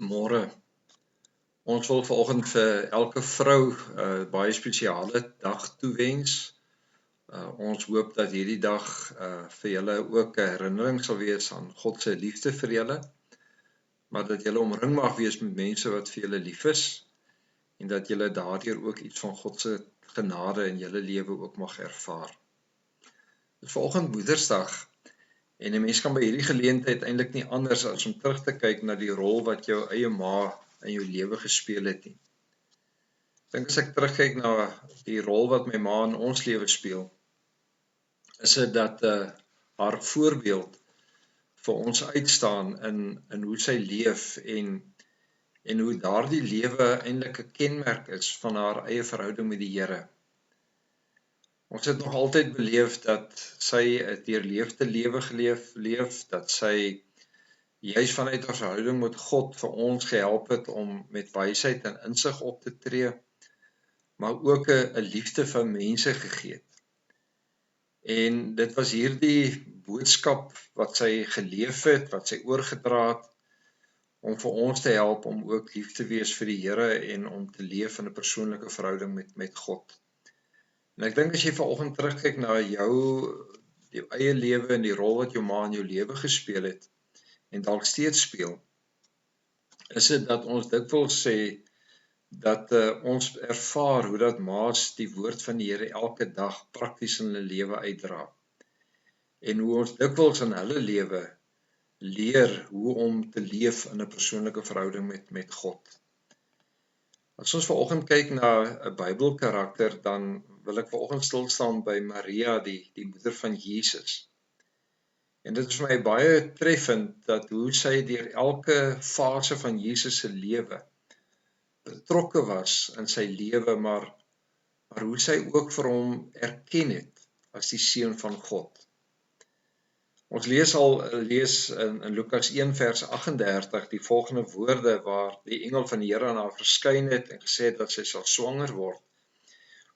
Môre. Ons wil vanoggend vir elke vrou baie spesiale dag toewens. Ons hoop dat hierdie dag vir julle ook 'n herinnering sal wees aan God se liefde vir julle, maar dat julle omring mag wees met mense wat vir julle lief is en dat julle daardeur ook iets van God se genade in julle lewe ook mag ervaar. Dit is vanoggend Moedersdag en 'n mens kan by hierdie geleentheid eintlik nie anders as om terug te kyk na die rol wat jou eie ma in jou lewe gespeel het nie. Ek dink as ek terugkyk na die rol wat my ma in ons lewe speel, is dit dat haar voorbeeld vir ons uitstaan in hoe sy leef en hoe daardie lewe eintlik 'n kenmerk is van haar eie verhouding met die Here. Ons het nog altyd beleef dat sy 'n deurleefde lewe leef, dat sy juis vanuit haar verhouding met God vir ons gehelp het om met wysheid en insig op te tree, maar ook 'n liefde vir mense gegee het. En dit was hierdie boodskap wat sy geleef het, wat sy oorgedra het, om vir ons te help om ook lief te wees vir die Here en om te leef in 'n persoonlike verhouding met God. En ek dink as jy vanoggend terugkyk na jou eie lewe en die rol wat jou ma in jou lewe gespeel het en dalk steeds speel, is dit dat ons dikwels sê dat ons ervaar hoe dat ma's die woord van die Here elke dag prakties in hulle lewe uitdra. En hoe ons dikwels in hulle lewe leer hoe om te leef in 'n persoonlike verhouding met God. As ons vanoggend kyk na 'n Bybelkarakter, dan wil ek vanoggend stil staan by Maria, die moeder van Jesus. En dit is vir my baie treffend dat hoe sy deur elke fase van Jesus se lewe betrokke was in sy lewe, maar hoe sy ook vir hom erken het as die seun van God. Ons lees in Lukas 1 vers 38 die volgende woorde waar die engel van die Here aan haar verskyn het en gesê het dat sy sal swanger word.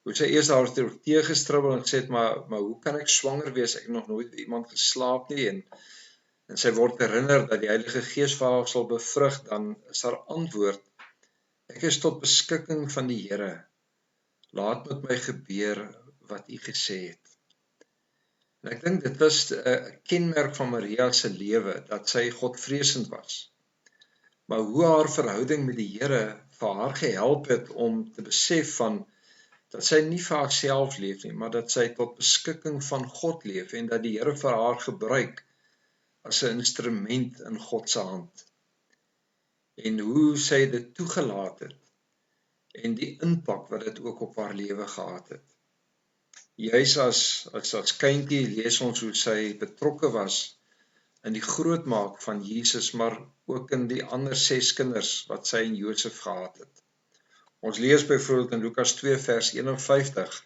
Hoe sy eers haar teëgestribbel en gesê het, maar hoe kan ek swanger wees? Ek het nog nooit met iemand geslaap nie, en sy word herinner dat die Heilige Gees vir haar sal bevrug. Dan is haar antwoord: ek is tot beskikking van die Here. Laat met my gebeur wat U gesê het. En ek dink dit was 'n kenmerk van Maria se lewe, dat sy godvreesend was. Maar hoe haar verhouding met die Here vir haar gehelp het om te besef van dat sy nie vir haarself leef nie, maar dat sy tot beskikking van God leef en dat die Here vir haar gebruik as 'n instrument in God se hand. En hoe sy dit toegelaat het en die impak wat dit ook op haar lewe gehad het. Juis as kindjie lees ons hoe sy betrokke was in die grootmaak van Jesus, maar ook in die ander 6 kinders wat sy en Josef gehad het. Ons lees byvoorbeeld in Lukas 2 vers 51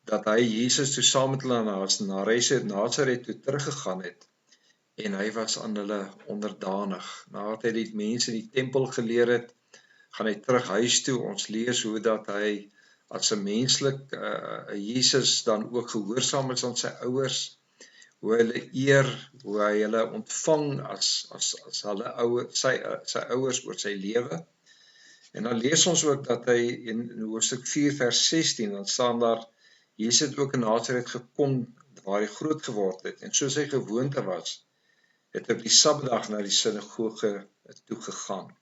dat hy Jesus toe saam met hulle na Nasaret toe teruggegaan het en hy was aan hulle onderdanig. Nadat hy die mense in die tempel geleer het, gaan hy terug huis toe. Ons lees hoe dat hy as 'n menslik Jesus dan ook gehoorsaam is aan sy ouers, hoe hulle eer, hoe hy hulle ontvang as hulle sy ouers oor sy lewe. En dan lees ons ook dat hy in hoofstuk 4 vers 16, dan staan daar, Jesus het ook in Nasaret gekom waar hy groot geword het, en soos hy gewoonte was, het op die Sabbatdag na die sinagoge toe gegaan.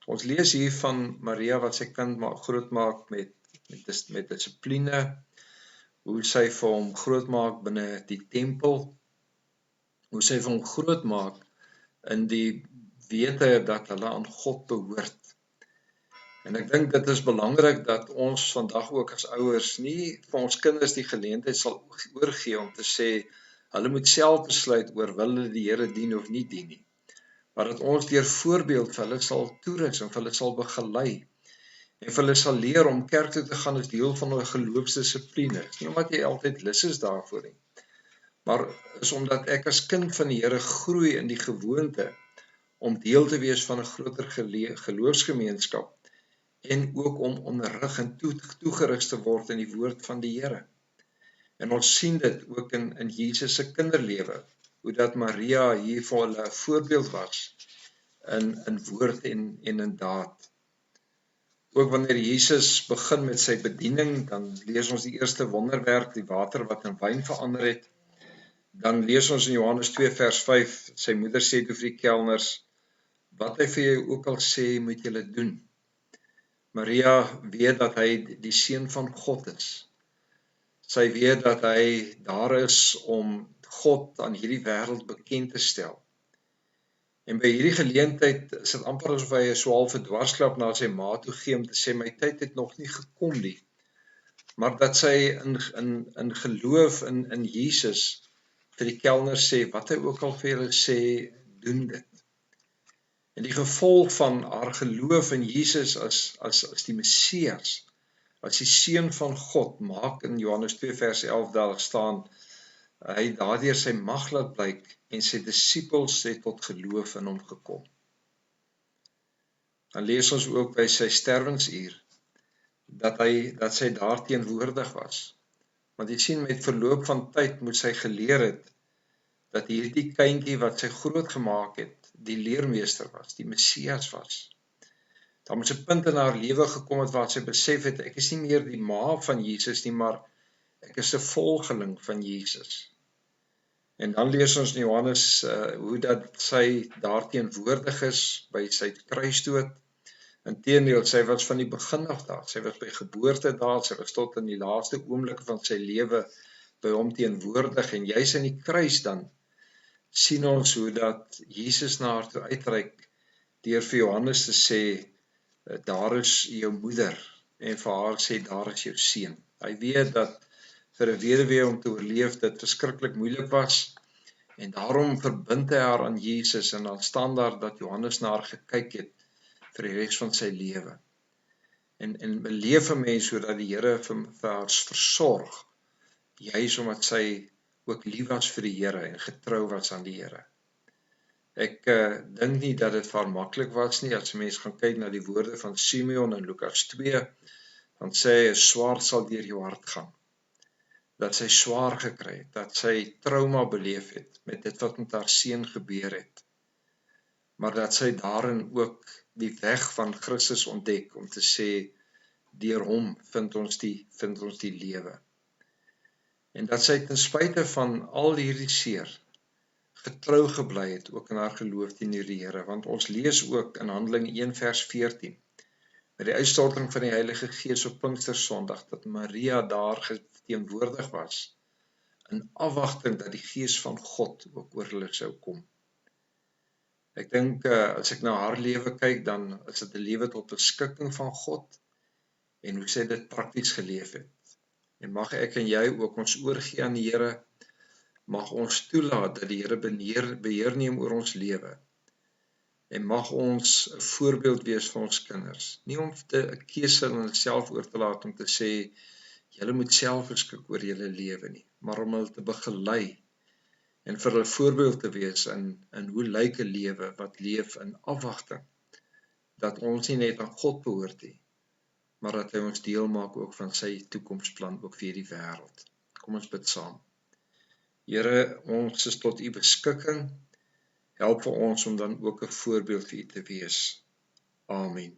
Ons lees hier van Maria wat sy kind grootmaak met dissipline, hoe sy vir hom grootmaak binne die tempel, hoe sy vir hom grootmaak in die wete dat hulle aan God behoort. En ek dink dit is belangrik dat ons vandag ook as ouers nie vir ons kinders die geleentheid sal oorgee om te sê, hulle moet self besluit oor wil hulle die Here dien of nie dien nie. Maar dat ons deur voorbeeld vir hulle sal toerus en vir hulle sal begelei. En vir hulle sal leer om kerk toe te gaan as deel van 'n geloofsdissipline. Nie omdat jy altyd lus is daarvoor nie, maar is omdat ek as kind van die Here groei in die gewoonte om deel te wees van 'n groter geloofsgemeenskap en ook om onderrig en toegerig te word in die woord van die Here. En ons sien dit ook in Jesus se kinderlewe, hoe dat Maria hier vir hulle 'n voorbeeld was in woord en in daad. Ook wanneer Jesus begin met sy bediening, dan lees ons die eerste wonderwerk, die water wat in wyn verander het. Dan lees ons in Johannes 2 vers 5, sy moeder sê toe vir die kelners, wat hy vir jou ook al sê, moet julle doen. Maria weet dat hy die seun van God is. Sy weet dat hy daar is om God aan hierdie wêreld bekend te stel. En by hierdie geleentheid is dit amper asof hy 'n swaal verdwarsklap na sy ma toe gee om te sê, my tyd het nog nie gekom nie. Maar dat sy in geloof in Jesus vir die kelners sê, wat hy ook al vir hulle sê, doen dit. En die gevolg van haar geloof in Jesus as die Messias, as die seun van God, maak in Johannes 2 vers 11 daar staan, hy daardeur sy mag laat blyk en sy disippels het tot geloof in hom gekom. Dan lees ons ook by sy sterwensuur dat sy daar teenwoordig was. Want jy sien, met verloop van tyd moet sy geleer het dat hierdie kindjie wat sy groot gemaak het, die leermeester was, die Messias was. Daar moet 'n punt in haar lewe gekom het waar sy besef het, ek is nie meer die ma van Jesus nie, maar ek is 'n volgeling van Jesus. En dan lees ons in Johannes hoe dat sy daar teenwoordig is by sy kruisdood. Inteendeel, sy was van die begin af daar. Sy was by geboorte daar, sy was tot in die laaste oomblikke van sy lewe by hom teenwoordig. En juis in die kruis dan sien ons hoe dat Jesus na haar toe uitreik deur vir Johannes te sê, daar is jou moeder, en vir haar sê, daar is jou seun. Hy weet dat vir 'n weduwee om te oorleef dit verskriklik moeilik was, en daarom verbind hy haar aan Jesus, en dan staan daar dat Johannes na haar gekyk het vir die res van sy lewe. En beleef 'n mens sodat die Here vir haar versorg, juis omdat sy ook lief was vir die Here en getrou was aan die Here. Ek dink nie dat dit vir haar maklik was nie, as 'n mens gaan kyk na die woorde van Simeon in Lukas 2, dan sê hy, 'n swaard sal deur jou hart gaan. Dat sy swaar gekry het, dat sy trauma beleef het met dit wat met haar seun gebeur het. Maar dat sy daarin ook die weg van Christus ontdek om te sê, deur hom vind ons die lewe. En dat sy ten spyte van al hierdie seer getrou gebly het, ook in haar geloof teenoor die Here, want ons lees ook in Handelinge 1 vers 14, met die uitstorting van die Heilige Gees op Pinkstersondag, dat Maria daar teenwoordig was, in afwagting dat die Gees van God ook oor hulle sou kom. Ek dink, as ek na haar lewe kyk, dan is dit 'n lewe tot beskikking van God, en hoe sy dit prakties geleef het. En mag ek en jy ook ons oorgee aan die Here, mag ons toelaat dat die Here beheer neem oor ons lewe, en mag ons 'n voorbeeld wees vir ons kinders, nie om 'n keuse aan hulle self oor te laat om te sê, julle moet self beskik oor julle lewe nie, maar om hulle te begelei, en vir hulle voorbeeld te wees in hoe lyk 'n lewe wat leef in afwagting, dat ons nie net aan God behoort nie, maar dat hy ons deel maak ook van sy toekomsplan ook vir die wêreld. Kom ons bid saam. Here, ons is tot u beskikking, help vir ons om dan ook 'n voorbeeld vir u te wees. Amen.